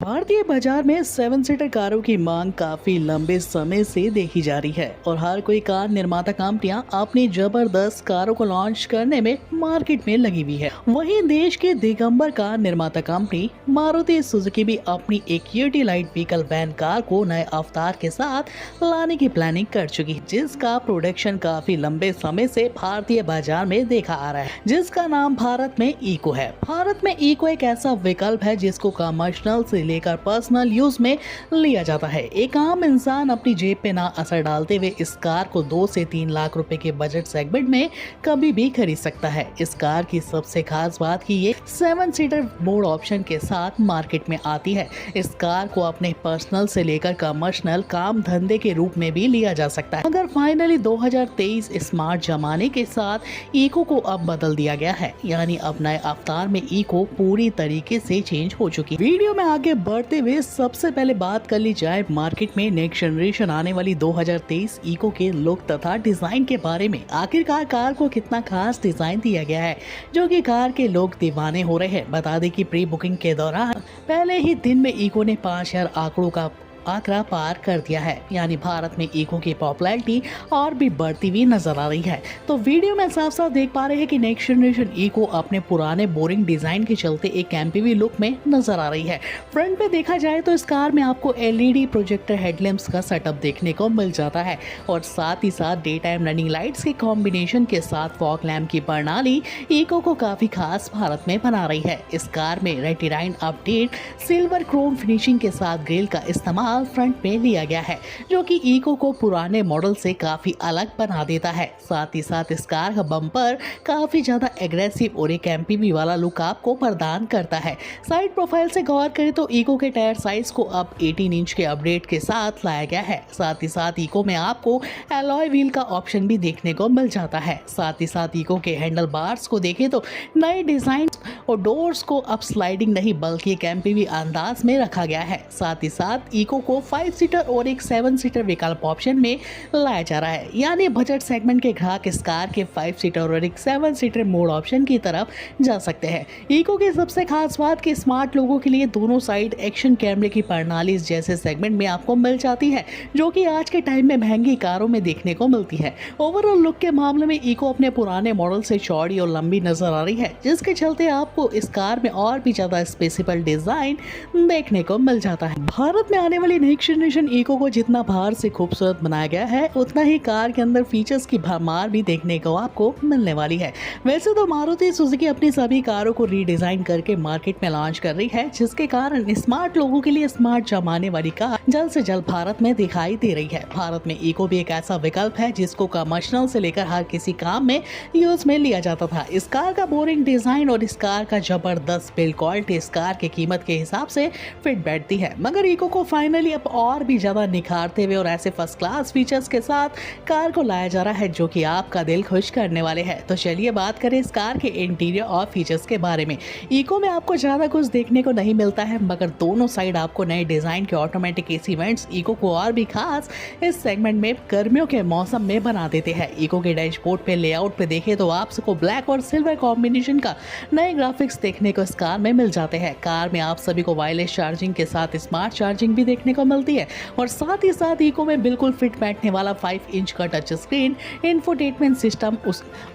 भारतीय बाजार में 7 सीटर कारों की मांग काफी लंबे समय से देखी जा रही है और हर कोई कार निर्माता कंपनियां अपनी जबरदस्त कारों को लॉन्च करने में मार्केट में लगी हुई है। वहीं देश के दिगंबर कार निर्माता कंपनी मारुति सुजुकी भी अपनी एक यूटिलाइट व्हीकल वैन कार को नए अवतार के साथ लाने की प्लानिंग कर चुकी है, जिसका प्रोडक्शन काफी लंबे समय से भारतीय बाजार में देखा आ रहा है, जिसका नाम भारत में इको है। भारत में इको एक ऐसा विकल्प है जिसको कमर्शियल से लेकर पर्सनल यूज में लिया जाता है। एक आम इंसान अपनी जेब पे ना असर डालते हुए इस कार को 2 से 3 लाख रुपए के बजट सेगमेंट में कभी भी खरीद सकता है। इस कार की सबसे खास बात कि ये 7 सीटर मोड ऑप्शन के साथ मार्केट में आती है। इस कार को अपने पर्सनल से लेकर कमर्शियल काम धंधे के रूप में भी लिया जा सकता है। मगर फाइनली 2023 स्मार्ट जमाने के साथ इको को अब बदल दिया गया है, यानी अब नए अवतार में इको पूरी तरीके से चेंज हो चुकी है। वीडियो में आगे बढ़ते हुए सबसे पहले बात कर ली जाए मार्केट में नेक्स्ट जनरेशन आने वाली 2023 इको के लुक तथा डिजाइन के बारे में। आखिरकार कार को कितना खास डिजाइन दिया गया है जो कि कार के लोग दीवाने हो रहे हैं। बता दें कि प्री बुकिंग के दौरान पहले ही दिन में इको ने 5000 आंकड़ों का आंकड़ा पार कर दिया है, यानी भारत में इको की पॉपुलैरिटी और भी बढ़ती हुई नजर आ रही है। तो वीडियो में साफ साफ देख पा रहे हैं कि नेक्स्ट जनरेशन इको अपने पुराने बोरिंग डिजाइन के चलते एक एमपीवी लुक में नजर आ रही है। फ्रंट पे देखा जाए तो इस कार में आपको एलईडी प्रोजेक्टर हेडलैम्प्स का सेटअप देखने को मिल जाता है और साथ ही साथ डे टाइम रनिंग लाइट्स के कॉम्बिनेशन के साथ फॉग लैम्प की प्रणाली इको को काफी खास भारत में बना रही है। इस कार में रेटिनाइन अपडेट सिल्वर क्रोम फिनिशिंग के साथ ग्रिल का इस्तेमाल फ्रंट में लिया गया है, जो कि इको को पुराने मॉडल से काफी अलग बना देता है। साथ ही साथ इस कार का बम्पर काफी ज्यादा एग्रेसिव और एक एमपीवी वाला लुक आपको प्रदान करता है। साइड प्रोफाइल से गौर करें तो इको के टायर साइज को अब 18 इंच के अपडेट के साथ लाया गया है। साथ ही साथ इको में आपको एलॉय व्हील का ऑप्शन भी देखने को मिल जाता है। साथ ही साथ इको के हैंडल बार्स को देखें तो नए डिजाइन और डोर्स को अब स्लाइडिंग नहीं बल्कि एक एमपीवी अंदाज में रखा गया है। साथ ही साथ इको को 5 सीटर और एक 7 सीटर विकल्प ऑप्शन में लाया जा रहा है, यानी बजट सेगमेंट के ग्राहक इस कार के 5 सीटर और एक 7 सीटर मोड ऑप्शन की तरफ जा सकते हैं। इको की सबसे खास बात कि स्मार्ट लोगों के लिए दोनों साइड एक्शन कैमरे की प्रणाली इस जैसे सेगमेंट में आपको मिल जाती है, जो कि आज के टाइम में महंगी कारों में देखने को मिलती है। ओवरऑल लुक के मामले में इको अपने पुराने मॉडल से चौड़ी और लंबी नजर आ रही है, जिसके चलते आपको इस कार में और भी ज्यादा स्पेसिफिक डिजाइन देखने को मिल जाता है। भारत में आने वाली नेक्स्ट जनरेशन इको को जितना बाहर से खूबसूरत बनाया गया है, उतना ही कार के अंदर फीचर्स की भरमार भी देखने को आपको मिलने वाली है। वैसे तो मारुति सुजुकी अपनी सभी कारों को रीडिजाइन करके मार्केट में लॉन्च कर रही है, जिसके कारण स्मार्ट लोगों के लिए स्मार्ट जमाने वाली कार जल्द से जल्द भारत में दिखाई दे रही है। भारत में इको भी एक ऐसा विकल्प है जिसको कमर्शियल से लेकर हर किसी काम में यूज में लिया जाता था। इस कार का बोरिंग डिजाइन और इस कार का जबरदस्त बिल्ड क्वालिटी इस कार की कीमत के हिसाब से फिट बैठती है, मगर इको को फाइनली अब और भी ज्यादा निखारते हुए और ऐसे फर्स्ट क्लास फीचर्स के साथ कार को लाया जा रहा है जो कि आपका दिल खुश करने वाले हैं। तो चलिए बात करें इस कार के इंटीरियर और फीचर्स के बारे में। इको में आपको ज्यादा कुछ देखने को नहीं मिलता है, मगर दोनों साइड आपको नए डिजाइन के ऑटोमेटिक एसी वेंट्स इको को और भी खास इस सेगमेंट में गर्मियों के मौसम में बना देते हैं। इको के डैशबोर्ड पे लेआउट पे देखें तो आपको ब्लैक और सिल्वर कॉम्बिनेशन का नए ग्राफिक्स देखने को इस कार में मिल जाते हैं। कार में आप सभी को वायरलेस चार्जिंग के साथ स्मार्ट चार्जिंग भी देखने को मिलती है और साथ ही साथ इको में बिल्कुल फिट बैठने वाला 5 इंच का टच स्क्रीन इंफोटेनमेंट सिस्टम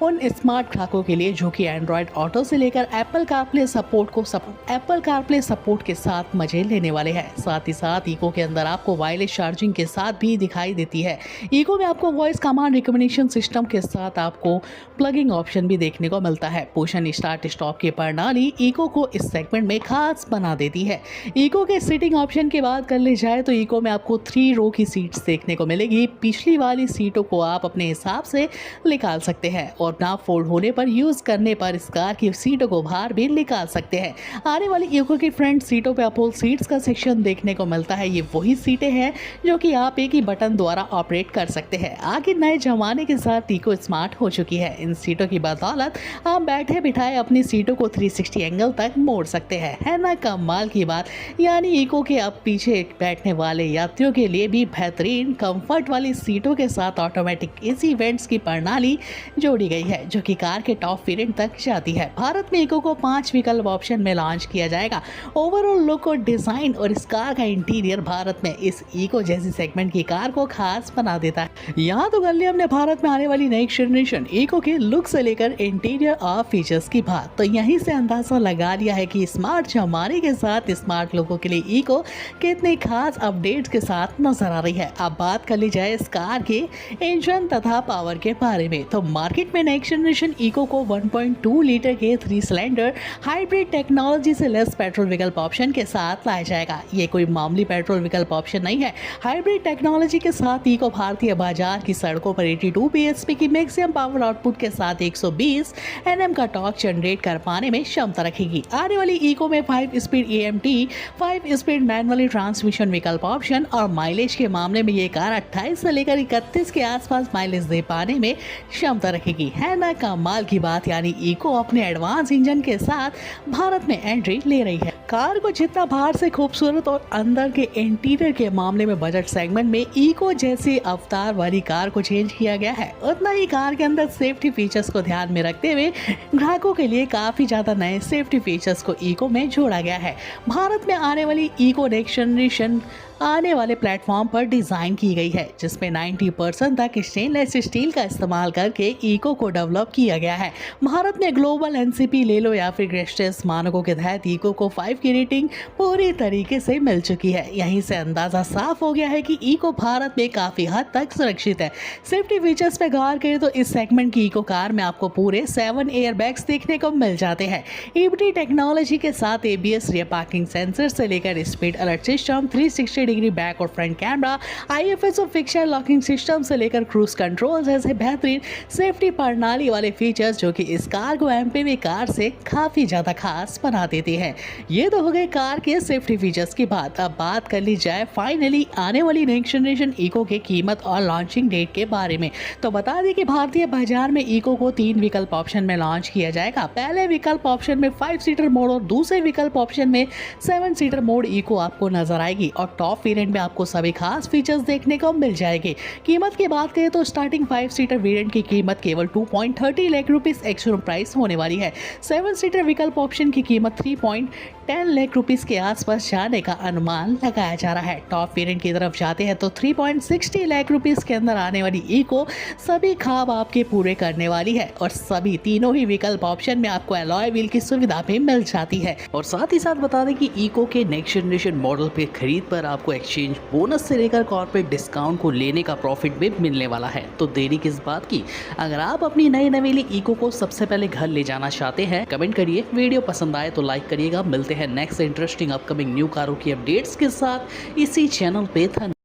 उन स्मार्ट ग्राहकों के लिए जो कि एंड्रॉइड ऑटो से लेकर एप्पल कारप्ले सपोर्ट के साथ मजे लेने वाले हैं। साथ ही साथ इको के अंदर आपको वायरलेस चार्जिंग के साथ भी दिखाई देती है। इको में आपको वॉइस कमांड रिकमेंडेशन सिस्टम के साथ आपको प्लगिंग ऑप्शन भी देखने को मिलता है। पुश एंड स्टार्ट स्टॉप की प्रणाली इको को इस सेगमेंट में खास बना देती है। इको के सीटिंग ऑप्शन की बात कर ली जाए तो इको में आपको 3 रो की सीट्स देखने को मिलेगी। पिछली वाली सीटों को आप अपने हिसाब से निकाल सकते हैं और ना फोल्ड होने पर यूज करने पर इस कार की सीटों को बाहर भी निकाल सकते हैं। आने वाली इको की फ्रंट सीटों पे आपको सीट्स का सेक्शन देखने को मिलता है। ये वही सीटें हैं जो कि आप एक ही बटन द्वारा ऑपरेट कर सकते हैं। आगे नए जमाने के साथ इको स्मार्ट हो चुकी है। इन सीटों की बदौलत आप बैठे बिठाए अपनी सीटों को 360 एंगल तक मोड़ सकते हैं। है ना कमाल की बात। यानी इको के अब पीछे बैठ बैठने वाले यात्रियों के लिए भी बेहतरीन कंफर्ट वाली सीटों के साथ ऑटोमेटिक एसी वेंट्स की प्रणाली जोड़ी गई है, जो कि कार के टॉप वेरिएंट तक जाती है। भारत में इको को 5 विकल्प ऑप्शन में लॉन्च किया जाएगा। ओवरऑल लुक और डिजाइन और इस कार का इंटीरियर भारत में इस इको जैसी सेगमेंट की कार को खास बना देता है। यहाँ तो कर लिया हमने भारत में आने वाली नेक्स्ट जनरेशन इको के लुक से लेकर इंटीरियर और फीचर्स की बात, तो यहीं से अंदाजा लगा लिया है कि स्मार्ट चमारी के साथ स्मार्ट लोगों के लिए इको कितने खास अपडेट्स के साथ नजर आ रही है। अब बात कर ली जाए इस कार के इंजन तथा पावर के बारे में, तो मार्केट में नेक्स्ट जनरेशन इको को 1.2 लीटर के 3 सिलेंडर हाइब्रिड टेक्नोलॉजी से लेस पेट्रोल विकल्प ऑप्शन के साथ लाया जाएगा। ये कोई मामूली पेट्रोल विकल्प ऑप्शन नहीं है। हाइब्रिड टेक्नोलॉजी के साथ इको भारतीय बाजार की सड़कों पर 82 bhp की मैक्सिमम पावर आउटपुट के साथ 120 Nm का टॉर्क जनरेट कर पाने में क्षमता रखेगी। आने वाली इको में 5 speed AMT, 5 speed manually transmission विकल्प ऑप्शन और माइलेज के मामले में ये कार 28 से लेकर 31 के आसपास माइलेज दे पाने में क्षमता रखेगी। है ना कमाल की बात, यानी इको अपने एडवांस इंजन के साथ भारत में एंट्री ले रही है। कार को जितना बाहर से खूबसूरत और अंदर के इंटीरियर के मामले में बजट सेगमेंट में इको जैसी अवतार वाली कार को चेंज किया गया है, उतना ही कार के अंदर सेफ्टी फीचर्स को ध्यान में रखते हुए ग्राहकों के लिए काफी ज्यादा नए सेफ्टी फीचर्स को इको में जोड़ा गया है। भारत में आने वाली इको नेक्स्ट जनरेशन आने वाले प्लेटफॉर्म पर डिजाइन की गई है, जिसमें 90% तक स्टेनलेस स्टील का इस्तेमाल करके इको को डेवलप किया गया है। भारत में ग्लोबल NCP ले लो या फिर ग्रेस्टेस मानकों के तहत इको को 5 की रेटिंग पूरी तरीके से मिल चुकी है। यहीं से अंदाजा साफ हो गया है कि इको भारत में काफी हद तक सुरक्षित है। सेफ्टी फीचर्स पे गौर करें तो इस सेगमेंट की इको कार में आपको पूरे 7 एयरबैग्स देखने को मिल जाते हैं। EBD टेक्नोलॉजी के साथ ABS, रियर पार्किंग सेंसर से लेकर speed alert system, 360 degree back और फ्रंट कैमरा, IFS और फिक्सर लॉकिंग सिस्टम से लेकर क्रूज कंट्रोल जैसे बेहतरीन सेफ्टी प्रणाली वाले फीचर्स, जो कि इस कार को MPV कार से काफी ज्यादा खास बना देते हैं। ये तो हो गए कार के सेफ्टी फीचर्स की बात। अब बात कर ली जाए फाइनली आने वाली नेक्स्ट जनरेशन इको के कीमत और लॉन्चिंग डेट के बारे में। तो बता दें कि भारतीय बाजार में इको को 3 विकल्प ऑप्शन में लॉन्च किया जाएगा। पहले विकल्प ऑप्शन में 5 सीटर मोड और दूसरे विकल्प ऑप्शन में 7 सीटर मोड इको आपको नजर आएगी और टॉप वेरिएंट में आपको सभी खास फीचर्स देखने को मिल जाएंगे। कीमत की बात करें तो स्टार्टिंग 5 सीटर वेरिएंट की कीमत केवल 2.30 लाख रुपीस एक्स-शोरूम प्राइस होने वाली है। 7 सीटर विकल्प ऑप्शन की कीमत 3.10 लाख रुपीस के आसपास जाने का अनुमान लगाया जा रहा है। टॉप वेरिएंट की तरफ जाते हैं तो 3.60 लाख रुपीस के अंदर आने वाली इको सभी ख्वाब आपके पूरे करने वाली है और सभी तीनों ही विकल्प ऑप्शन में आपको अलॉय व्हील की सुविधा भी मिल जाती है। और साथ ही साथ बता दें कि इको के नेक्स्ट जनरेशन मॉडल पे खरीद पर आपको एक्सचेंज बोनस से लेकर कॉर्पोरेट डिस्काउंट को लेने का प्रॉफिट भी मिलने वाला है। तो देरी किस बात की, अगर आप अपनी नई नवेली इको को सबसे पहले घर ले जाना चाहते हैं, कमेंट करिए। वीडियो पसंद आए तो लाइक करिएगा। मिलते हैं नेक्स्ट इंटरेस्टिंग अपकमिंग न्यू कारों की अपडेट्स के साथ इसी चैनल पे।